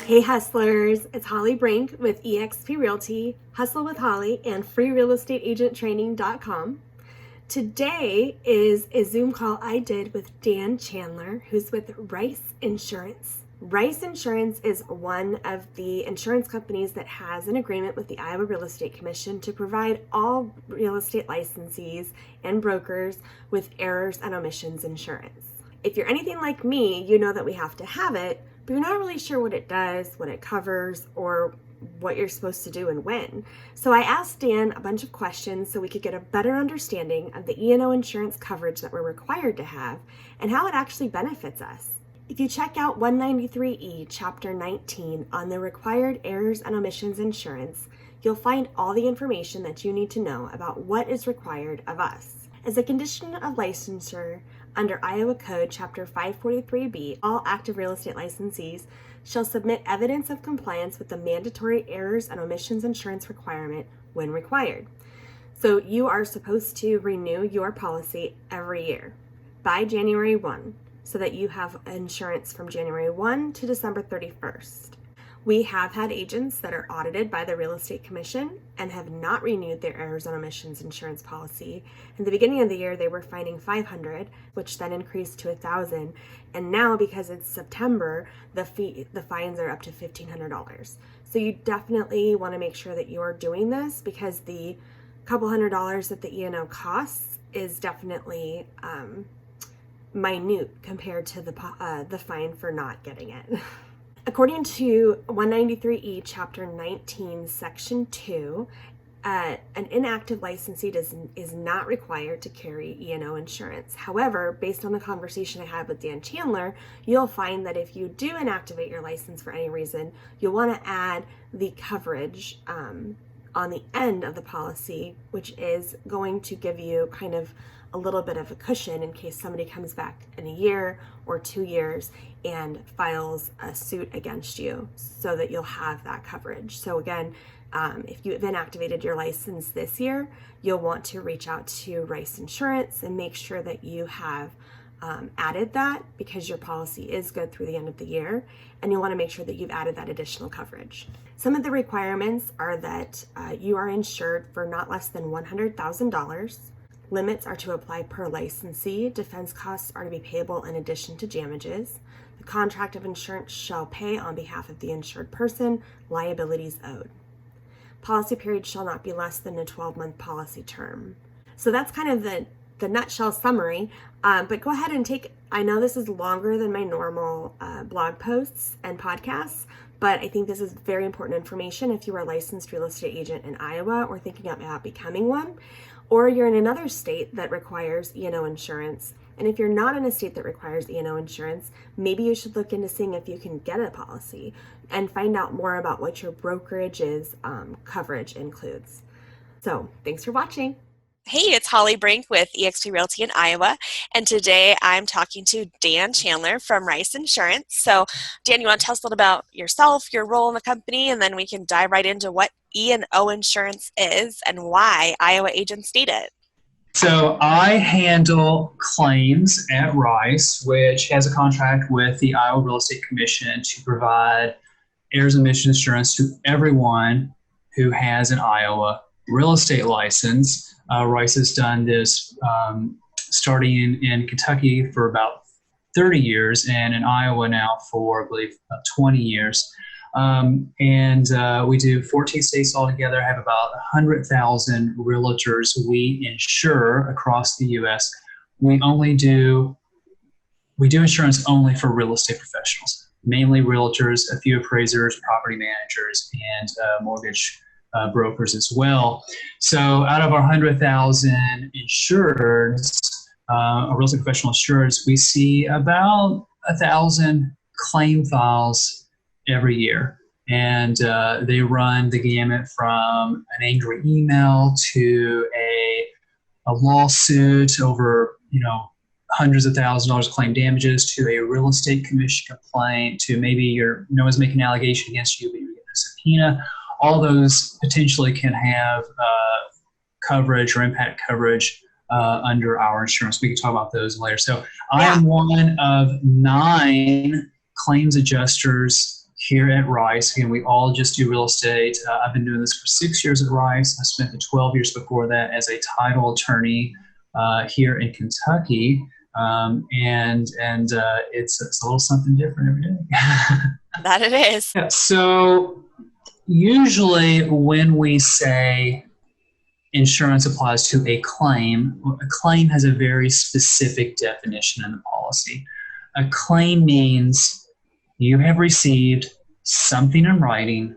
Hey hustlers, it's holly.brink with eXp Realty, Hustle with Holly, and freerealestateagenttraining.com. Today is a Zoom call I did with Dan Chandler, who's with Rice Insurance. Rice Insurance is one of the insurance companies that has an agreement with the Iowa Real Estate Commission to provide all real estate licensees and brokers with errors and omissions insurance. If you're anything like me, you know that we have to have it, but you're not really sure what it does, what it covers, or what you're supposed to do and when. So I asked Dan a bunch of questions so we could get a better understanding of the E&O insurance coverage that we're required to have and how it actually benefits us. If you check out 193E, Chapter 19 on the required errors and omissions insurance, you'll find all the information that you need to know about what is required of us. As a condition of licensure, under Iowa Code Chapter 543B, all active real estate licensees shall submit evidence of compliance with the mandatory errors and omissions insurance requirement when required. So you are supposed to renew your policy every year by January 1 so that you have insurance from January 1 to December 31st. We have had agents that are audited by the Real Estate Commission and have not renewed their errors and omissions insurance policy. In the beginning of the year, they were fining $500, which then increased to $1,000. And now, because it's September, the fines are up to $1,500. So you definitely want to make sure that you're doing this, because the couple $100s that the E&O costs is definitely minute compared to the fine for not getting it. According to 193E, Chapter 19, Section 2, an inactive licensee is not required to carry E&O insurance. However, based on the conversation I had with Dan Chandler, you'll find that if you do inactivate your license for any reason, you'll want to add the coverage on the end of the policy, which is going to give you kind of a little bit of a cushion in case somebody comes back in a year or 2 years and files a suit against you, so that you'll have that coverage. So again, if you've inactivated your license this year, you'll want to reach out to Rice Insurance and make sure that you have added that, because your policy is good through the end of the year, and you'll want to make sure that you've added that additional coverage. Some of the requirements are that you are insured for not less than $100,000. Limits are to apply per licensee. Defense costs are to be payable in addition to damages. The contract of insurance shall pay on behalf of the insured person liabilities owed. Policy period shall not be less than a 12-month policy term. So that's kind of the nutshell summary, but go ahead and I know this is longer than my normal blog posts and podcasts, but I think this is very important information if you are a licensed real estate agent in Iowa or thinking about becoming one, or you're in another state that requires E&O insurance. And if you're not in a state that requires E&O insurance, maybe you should look into seeing if you can get a policy and find out more about what your brokerage's coverage includes. So thanks for watching. Hey, it's Holly.brink with eXp Realty in Iowa, and today I'm talking to Dan Chandler from Rice Insurance. So, Dan, you want to tell us a little about yourself, your role in the company, and then we can dive right into what E&O insurance is and why Iowa agents need it. So I handle claims at Rice, which has a contract with the Iowa Real Estate Commission to provide errors and omissions insurance to everyone who has an Iowa real estate license. Rice has done this starting in Kentucky for about 30 years and in Iowa now for, I believe, 20 years. We do 14 states altogether, have about 100,000 realtors we insure across the U.S. We do insurance only for real estate professionals, mainly realtors, a few appraisers, property managers, and mortgage brokers as well. So out of our 100,000 insureds, real estate professional insureds, we see about 1,000 claim files every year. And they run the gamut from an angry email to a lawsuit over, hundreds of thousands of dollars of claim damages, to a real estate commission complaint, to maybe no one's making an allegation against you, but you get a subpoena. All those potentially can have coverage or impact coverage under our insurance. We can talk about those later. So I am one of 9 claims adjusters here at Rice. Again, we all just do real estate. I've been doing this for 6 years at Rice. I spent the 12 years before that as a title attorney here in Kentucky. It's a little something different every day. That it is. Yeah, so usually when we say insurance applies to a claim has a very specific definition in the policy. A claim means you have received something in writing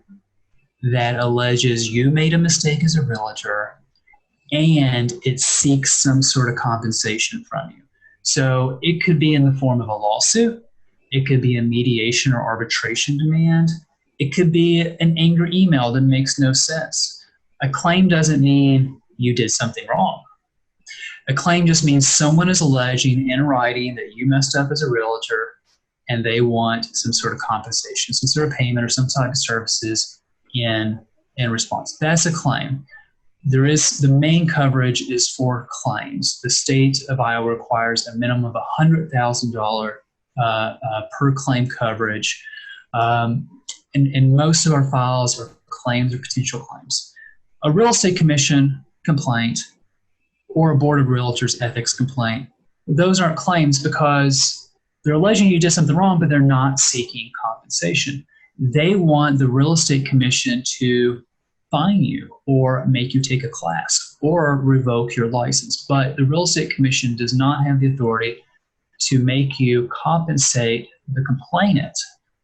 that alleges you made a mistake as a realtor and it seeks some sort of compensation from you. So it could be in the form of a lawsuit. It could be a mediation or arbitration demand. It could be an angry email that makes no sense. A claim doesn't mean you did something wrong. A claim just means someone is alleging in writing that you messed up as a realtor and they want some sort of compensation, some sort of payment or some type of services in response. That's a claim. The main coverage is for claims. The state of Iowa requires a minimum of $100,000 per claim coverage. And most of our files are claims or potential claims. A real estate commission complaint or a board of realtors ethics complaint, those aren't claims because they're alleging you did something wrong, but they're not seeking compensation. They want the real estate commission to fine you or make you take a class or revoke your license. But the real estate commission does not have the authority to make you compensate the complainant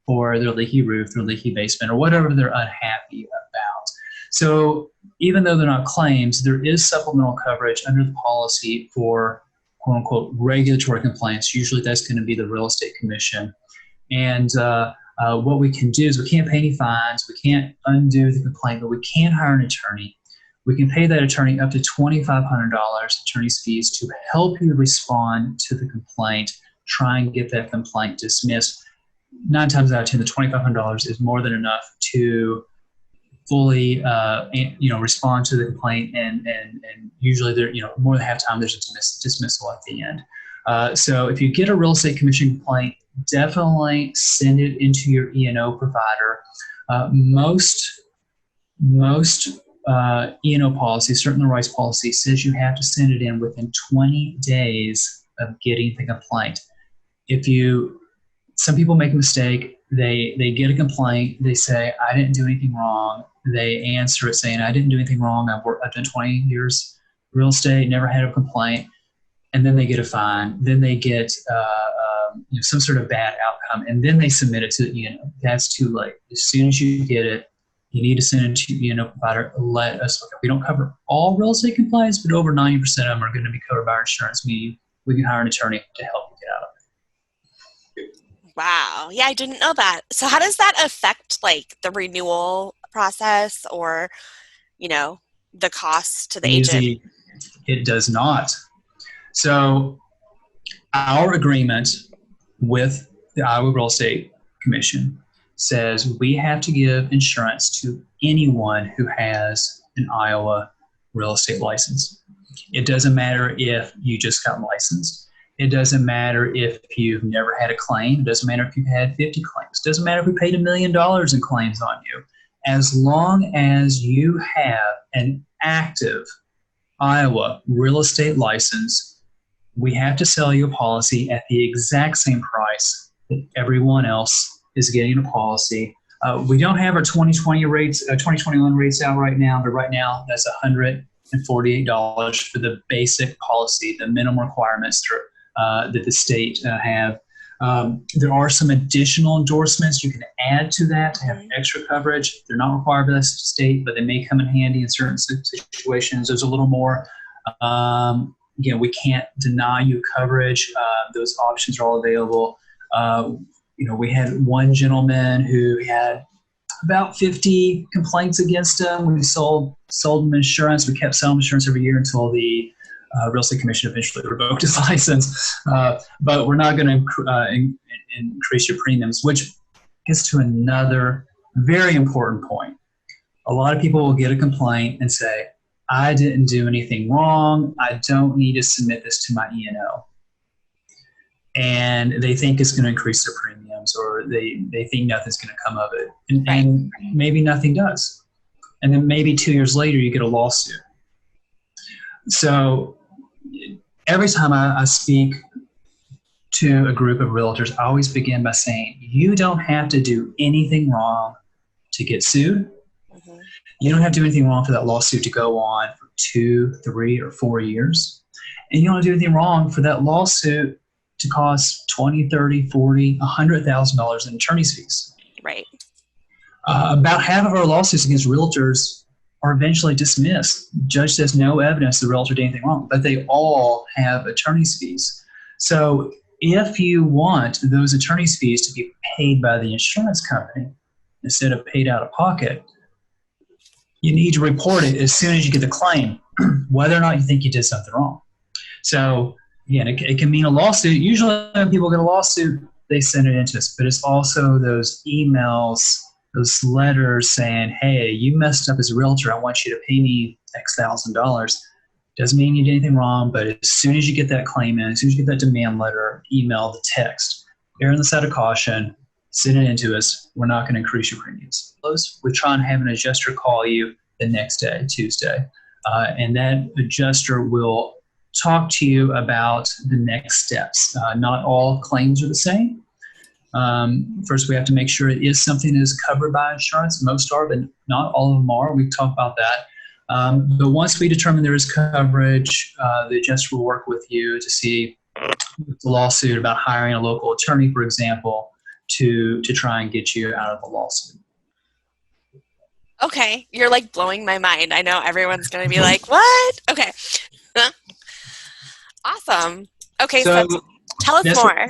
for their leaky roof, their leaky basement, or whatever they're unhappy about. So even though they're not claims, there is supplemental coverage under the policy for quote unquote regulatory complaints. Usually that's going to be the real estate commission. And what we can do is we can't pay any fines, we can't undo the complaint, but we can hire an attorney. We can pay that attorney up to $2,500 attorney's fees to help you respond to the complaint, try and get that complaint dismissed. 9 times out of 10, the $2,500 is more than enough to fully respond to the complaint, and usually there, more than half the time there's a dismissal at the end. So if you get a real estate commission complaint, definitely send it into your E&O provider. Most E&O policies, certainly the Rice policy, says you have to send it in within 20 days of getting the complaint. Some people make a mistake, they get a complaint, they say, I didn't do anything wrong. They answer it saying, I didn't do anything wrong. I've done 20 years real estate, never had a complaint. And then they get a fine. Then they get some sort of bad outcome. And then they submit it to, that's too late. As soon as you get it, you need to send it to provider. Let us look. We don't cover all real estate complaints, but over 90% of them are going to be covered by our insurance, meaning we can hire an attorney to help you get out of it. Wow. Yeah, I didn't know that. So how does that affect the renewal process or, the cost to the agent? It does not. So our agreement with the Iowa Real Estate Commission says we have to give insurance to anyone who has an Iowa real estate license. It doesn't matter if you just got licensed. It doesn't matter if you've never had a claim. It doesn't matter if you've had 50 claims. It doesn't matter if we paid $1 million in claims on you. As long as you have an active Iowa real estate license, we have to sell you a policy at the exact same price that everyone else is getting a policy. We don't have our 2021 rates out right now, but right now that's $148 for the basic policy, the minimum requirements that the state have. There are some additional endorsements you can add to that to have extra coverage. They're not required by the state, but they may come in handy in certain situations. There's a little more. We can't deny you coverage. Those options are all available. We had one gentleman who had about 50 complaints against him. We sold him insurance. We kept selling insurance every year until the Real Estate Commission eventually revoked his license. But we're not going to increase your premiums, which gets to another very important point. A lot of people will get a complaint and say, I didn't do anything wrong. I don't need to submit this to my E&O. And they think it's going to increase their premiums, or they think nothing's going to come of it. And maybe nothing does. And then maybe 2 years later, you get a lawsuit. So every time I speak to a group of realtors, I always begin by saying, you don't have to do anything wrong to get sued. Mm-hmm. You don't have to do anything wrong for that lawsuit to go on for 2, 3, or 4 years. And you don't have to do anything wrong for that lawsuit to cost $20, $30, $40, $100,000 in attorney's fees. Right. About half of our lawsuits against realtors are eventually dismissed. Judge says no evidence the realtor did anything wrong, but they all have attorney's fees. So if you want those attorney's fees to be paid by the insurance company instead of paid out of pocket, you need to report it as soon as you get the claim, whether or not you think you did something wrong. So again, it can mean a lawsuit. Usually when people get a lawsuit, they send it into us, but it's also those emails, those letters saying, hey, you messed up as a realtor. I want you to pay me X $1,000. Doesn't mean you did anything wrong, but as soon as you get that claim in, as soon as you get that demand letter, email, the text, err on the side of caution, send it into us. We're not going to increase your premiums. We try and have an adjuster call you the next day, Tuesday, and that adjuster will talk to you about the next steps. Not all claims are the same. First, we have to make sure it is something that is covered by insurance. Most are, but not all of them are. We talk about that. But once we determine there is coverage, the adjuster will work with you to see the lawsuit about hiring a local attorney, for example, to try and get you out of the lawsuit. Okay, you're like blowing my mind. I know everyone's going to be like, what? Okay. Awesome. Okay, so tell us more.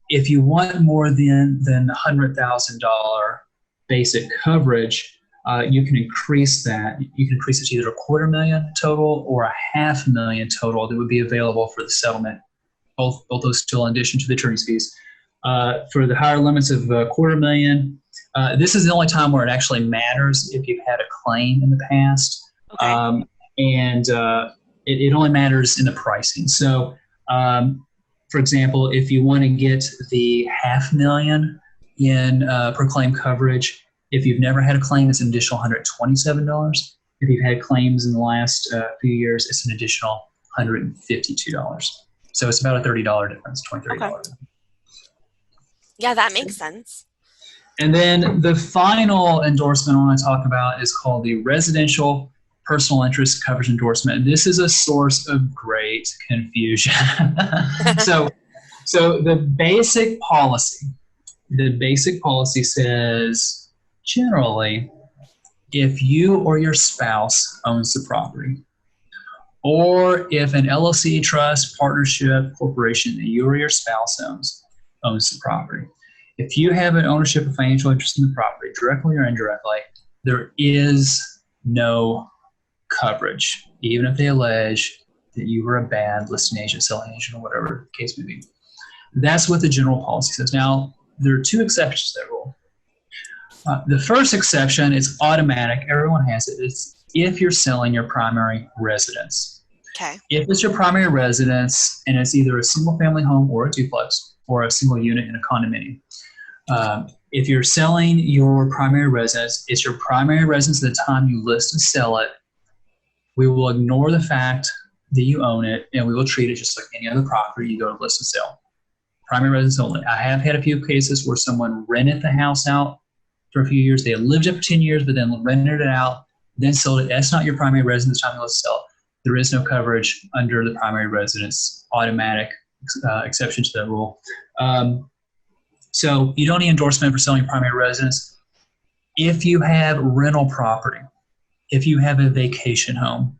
If you want more than $100,000 basic coverage, you can increase that. You can increase it to either $250,000 total or $500,000 total that would be available for the settlement. Both those still in addition to the attorney's fees. For the higher limits of $250,000, this is the only time where it actually matters if you've had a claim in the past. Okay. It only matters in the pricing. So, for example, if you want to get the $500,000 in per claim coverage, if you've never had a claim, it's an additional $127. If you've had claims in the last few years, it's an additional $152. So it's about a $30 difference, $20, $30. Okay. Yeah, that makes sense. And then the final endorsement I want to talk about is called the residential personal interest coverage endorsement. And this is a source of great confusion. So the basic policy says, generally, if you or your spouse owns the property, or if an LLC, trust, partnership, corporation that you or your spouse owns the property, if you have an ownership or financial interest in the property, directly or indirectly, there is no coverage, even if they allege that you were a bad listing agent, selling agent, or whatever the case may be. That's what the general policy says. Now, there are two exceptions to that rule. The first exception is automatic. Everyone has it. It's if you're selling your primary residence. Okay. If it's your primary residence and it's either a single family home or a duplex or a single unit in a condominium, if you're selling your primary residence, it's your primary residence at the time you list and sell it. We will ignore the fact that you own it, and we will treat it just like any other property you go to list and sell. Primary residence only. I have had a few cases where someone rented the house out for a few years. They had lived it for 10 years, but then rented it out, then sold it. That's not your primary residence time you list and sell it. There is no coverage under the primary residence automatic exception to that rule. So you don't need endorsement for selling your primary residence. If you have rental property, if you have a vacation home,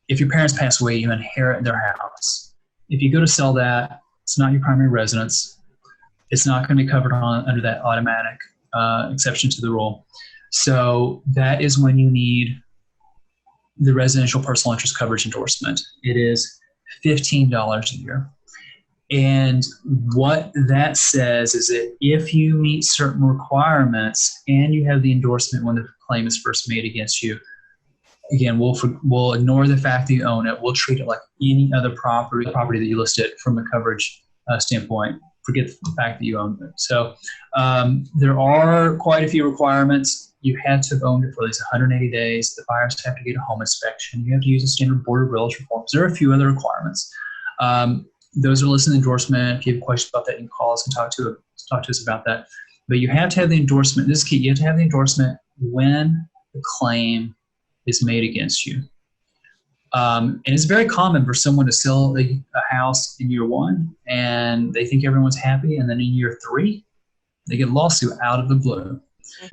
if your parents pass away, you inherit their house. If you go to sell that, it's not your primary residence. It's not going to be covered under that automatic exception to the rule. So that is when you need the residential personal interest coverage endorsement. It is $15 a year. And what that says is that if you meet certain requirements and you have the endorsement when the claim is first made against you, again, we'll ignore the fact that you own it. We'll treat it like any other property that you listed from a coverage standpoint. Forget the fact that you own it. So there are quite a few requirements. You have to have owned it for at least 180 days. The buyers have to get a home inspection. You have to use a standard board of realtor forms. There are a few other requirements. Those are listed in the endorsement. If you have questions about that, you can call us and talk to us about that. But you have to have the endorsement. This is key. You have to have the endorsement when the claim is made against you. And it's very common for someone to sell a house in year 1 and they think everyone's happy, and then in year 3, they get a lawsuit out of the blue.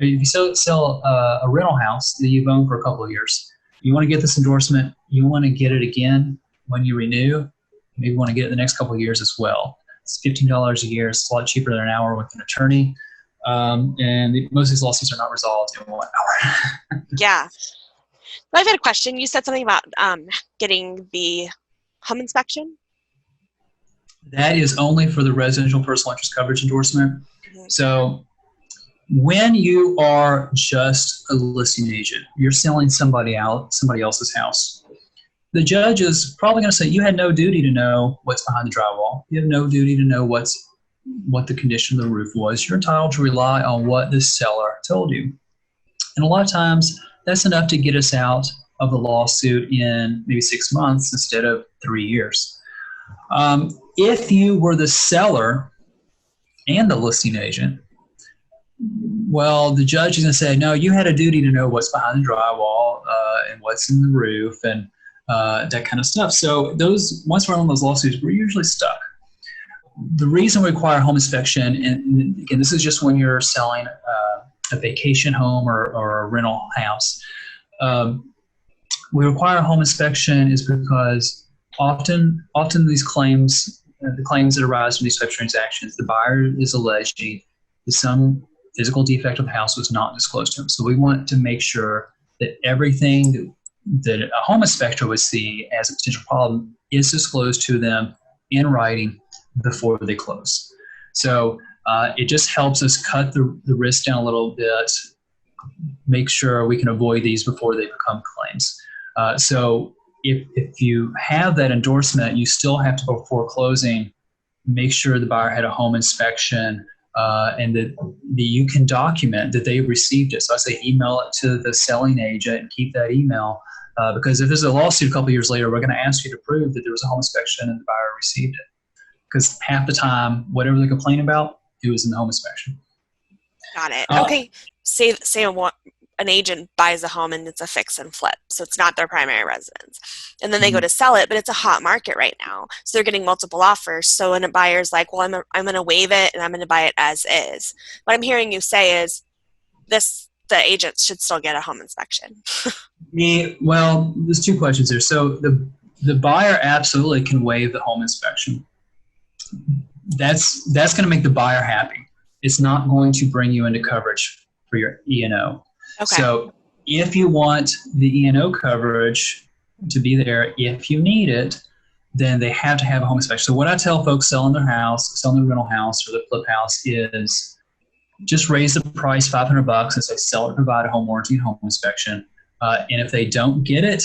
If you sell a rental house that you've owned for a couple of years, you want to get this endorsement, you want to get it again when you renew, maybe want to get it the next couple of years as well. It's $15 a year. It's a lot cheaper than an hour with an attorney. Most of these lawsuits are not resolved in 1 hour. Yeah. I've had a question. You said something about getting the home inspection. That is only for the residential personal interest coverage endorsement. So when you are just a listing agent, you're selling somebody else's house, the judge is probably going to say you had no duty to know what's behind the drywall. You have no duty to know what the condition of the roof was. You're entitled to rely on what the seller told you. And a lot of times that's enough to get us out of the lawsuit in maybe 6 months instead of 3 years. If you were the seller and the listing agent, well, the judge is going to say, no, you had a duty to know what's behind the drywall and what's in the roof and that kind of stuff. So once we're on those lawsuits, we're usually stuck. The reason we require home inspection, and again, this is just when you're selling a vacation home or a rental house. We require a home inspection is because often these claims, the claims that arise from these type of transactions, the buyer is alleging that some physical defect of the house was not disclosed to them. So we want to make sure that everything that a home inspector would see as a potential problem is disclosed to them in writing before they close. So it just helps us cut the risk down a little bit, make sure we can avoid these before they become claims. So if you have that endorsement, you still have to, before closing, make sure the buyer had a home inspection and that you can document that they received it. So I say email it to the selling agent and keep that email because if there's a lawsuit a couple years later, we're going to ask you to prove that there was a home inspection and the buyer received it. Because half the time, whatever they complain about, it was in the home inspection. Got it. Okay. Say an agent buys a home and it's a fix and flip, so it's not their primary residence. And then they go to sell it, but it's a hot market right now. So they're getting multiple offers. So when a buyer's like, well, I'm going to waive it and I'm going to buy it as is. What I'm hearing you say is the agent should still get a home inspection. Well, there's 2 questions there. So the buyer absolutely can waive the home inspection. That's going to make the buyer happy. It's not going to bring you into coverage for your E&O. Okay. So if you want the E&O coverage to be there, if you need it, then they have to have a home inspection. So what I tell folks selling their rental house or the flip house is just raise the price $500 and say sell it, provide a home warranty and home inspection. And if they don't get it,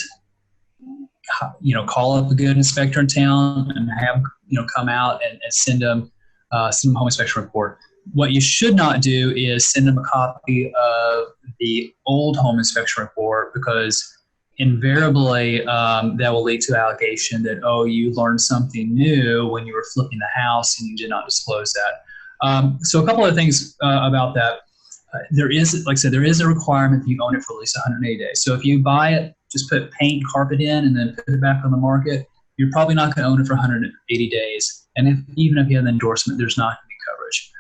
call up a good inspector in town and have come out and send them a home inspection report. What you should not do is send them a copy of the old home inspection report because invariably that will lead to allegation that, you learned something new when you were flipping the house and you did not disclose that. So a couple of things about that. There is, like I said, there is a requirement that you own it for at least 180 days. So if you buy it, just put paint and carpet in and then put it back on the market, you're probably not going to own it for 180 days. And even if you have an endorsement, there's not going to be coverage.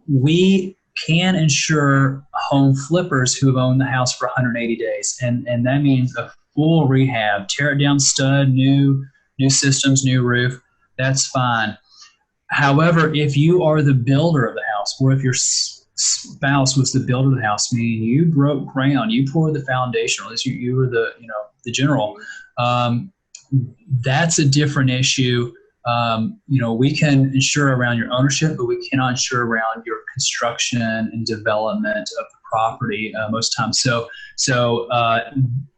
We can insure home flippers who have owned the house for 180 days. And that means a full rehab, tear it down stud, new systems, new roof, that's fine. However, if you are the builder of the house, or if your spouse was the builder of the house, meaning you broke ground, you poured the foundation, or at least you were the general, that's a different issue. We can insure around your ownership, but we cannot insure around your construction and development of the property most times. So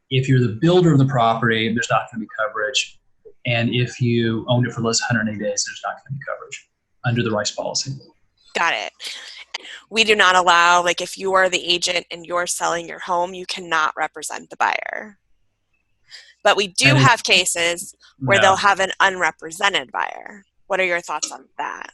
If you're the builder of the property, there's not going to be coverage. And if you owned it for less than 180 days, there's not going to be coverage under the Rice policy. Got it. We do not allow, like if you are the agent and you're selling your home, you cannot represent the buyer. But we do have cases where they'll have an unrepresented buyer. What are your thoughts on that?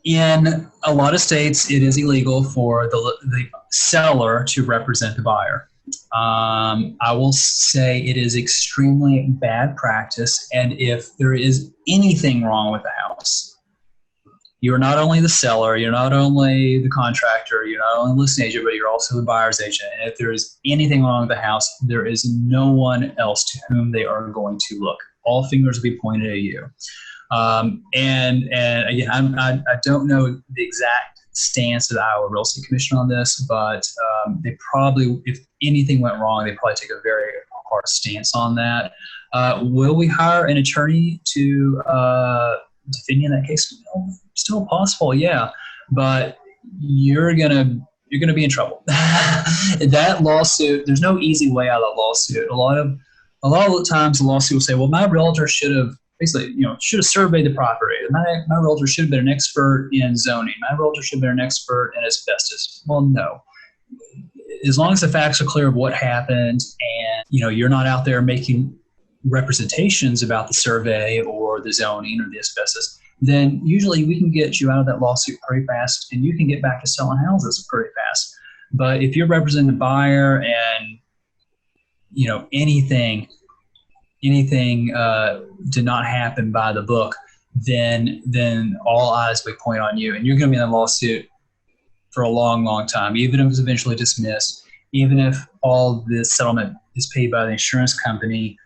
In a lot of states, it is illegal for the seller to represent the buyer. I will say it is extremely bad practice, and if there is anything wrong with the house, you're not only the seller, you're not only the contractor, you're not only the listing agent, but you're also the buyer's agent. And if there is anything wrong with the house, there is no one else to whom they are going to look. All fingers will be pointed at you. And again, I don't know the exact stance of the Iowa Real Estate Commission on this, but they probably, if anything went wrong, they probably take a very hard stance on that. Will we hire an attorney to defend in that case? Still possible, yeah, but you're gonna be in trouble. That lawsuit, there's no easy way out of that lawsuit. A lot of the times, the lawsuit will say, "Well, my realtor should have." Basically, should have surveyed the property. My realtor should have been an expert in zoning. My realtor should have been an expert in asbestos. Well, no. As long as the facts are clear of what happened and, you're not out there making representations about the survey or the zoning or the asbestos, then usually we can get you out of that lawsuit pretty fast and you can get back to selling houses pretty fast. But if you're representing the buyer and, anything did not happen by the book, then all eyes will point on you, and you're going to be in a lawsuit for a long, long time. Even if it's eventually dismissed, even if all the settlement is paid by the insurance company,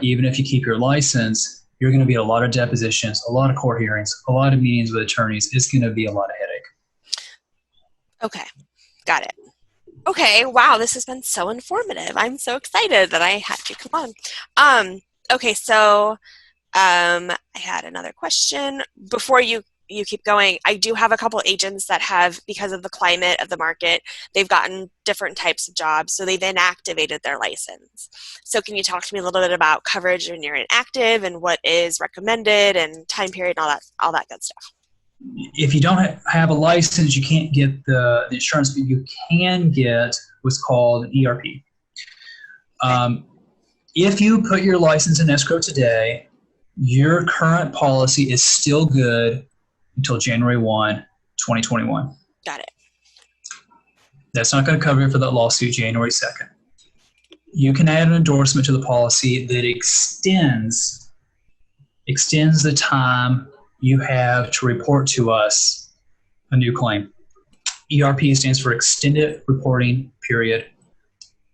even if you keep your license, you're going to be at a lot of depositions, a lot of court hearings, a lot of meetings with attorneys. It's going to be a lot of headache. Okay, got it. Okay, wow, this has been so informative. I'm so excited that I had to come on. Okay, so I had another question. Before you keep going, I do have a couple agents that have, because of the climate of the market, they've gotten different types of jobs, so they've inactivated their license. So can you talk to me a little bit about coverage when you're inactive and what is recommended and time period and all that good stuff? If you don't have a license, you can't get the insurance, but you can get what's called an ERP. If you put your license in escrow today, your current policy is still good until January 1, 2021. Got it. That's not going to cover you for that lawsuit January 2nd. You can add an endorsement to the policy that extends the time you have to report to us a new claim. ERP stands for Extended Reporting Period.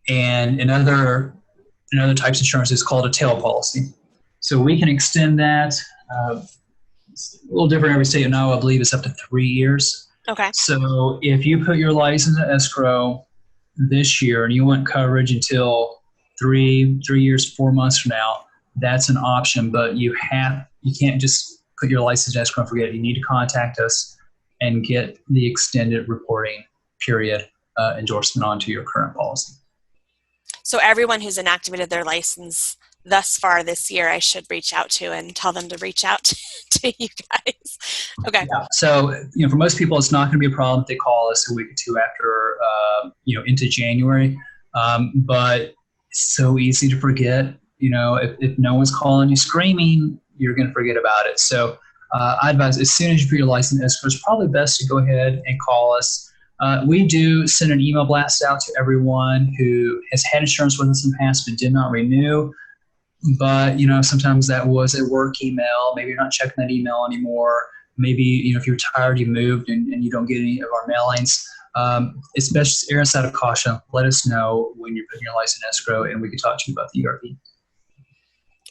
And in other types of insurance, it's called a tail policy. So we can extend that. It's a little different in every state. Now I believe it's up to 3 years. Okay. So if you put your license in escrow this year and you want coverage until 3 years, 4 months from now, that's an option. But you can't just put your license in escrow and forget it. You need to contact us and get the extended reporting period endorsement onto your current policy. So everyone who's inactivated their license thus far this year, I should reach out to and tell them to reach out to you guys. Okay. Yeah. So, for most people, it's not going to be a problem if they call us a week or two after, into January. But it's so easy to forget. If no one's calling you screaming, you're going to forget about it. So I advise as soon as you put your license in escrow, it's probably best to go ahead and call us. We do send an email blast out to everyone who has had insurance with us in the past but did not renew. But, sometimes that was a work email. Maybe you're not checking that email anymore. Maybe, if you're tired, you moved and you don't get any of our mailings. It's best to err on the side of caution. Let us know when you're putting your license in escrow and we can talk to you about the ERP.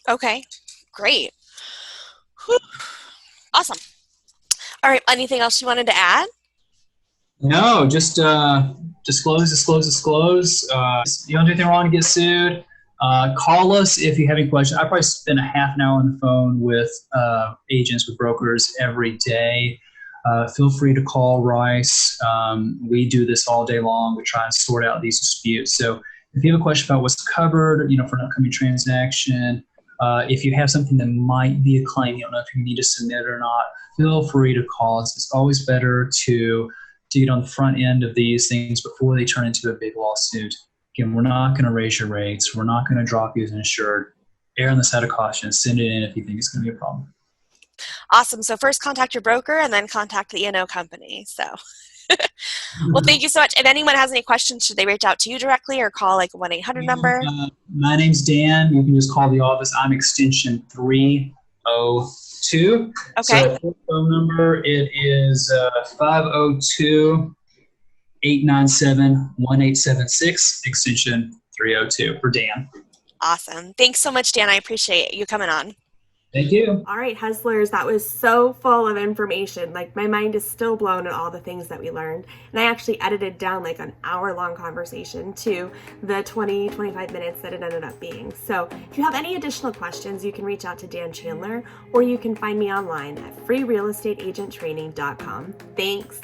Okay, great. Whew. Awesome. All right, anything else you wanted to add? No, just disclose. You don't do anything wrong to get sued. Call us if you have any questions. I probably spend a half an hour on the phone with agents, with brokers every day. feel free to call Rice. We do this all day long. We try and sort out these disputes. So if you have a question about what's covered, for an upcoming transaction, if you have something that might be a claim, you don't know if you need to submit it or not, feel free to call us. It's always better to get on the front end of these things before they turn into a big lawsuit. Again, we're not going to raise your rates. We're not going to drop you as an insured. Err on the side of caution. Send it in if you think it's going to be a problem. Awesome. So first contact your broker and then contact the E&O company. So, well, thank you so much. If anyone has any questions, should they reach out to you directly or call like a 1-800 number? My name's Dan. You can just call the office. I'm extension 302. Okay. So phone number, it is 502-897-1876, extension 302 for Dan. Awesome. Thanks so much, Dan. I appreciate you coming on. Thank you. All right, hustlers, that was so full of information. Like, my mind is still blown at all the things that we learned. And I actually edited down like an hour-long conversation to the 20-25 minutes that it ended up being. So if you have any additional questions, you can reach out to Dan Chandler, or you can find me online at freerealestateagenttraining.com. Thanks.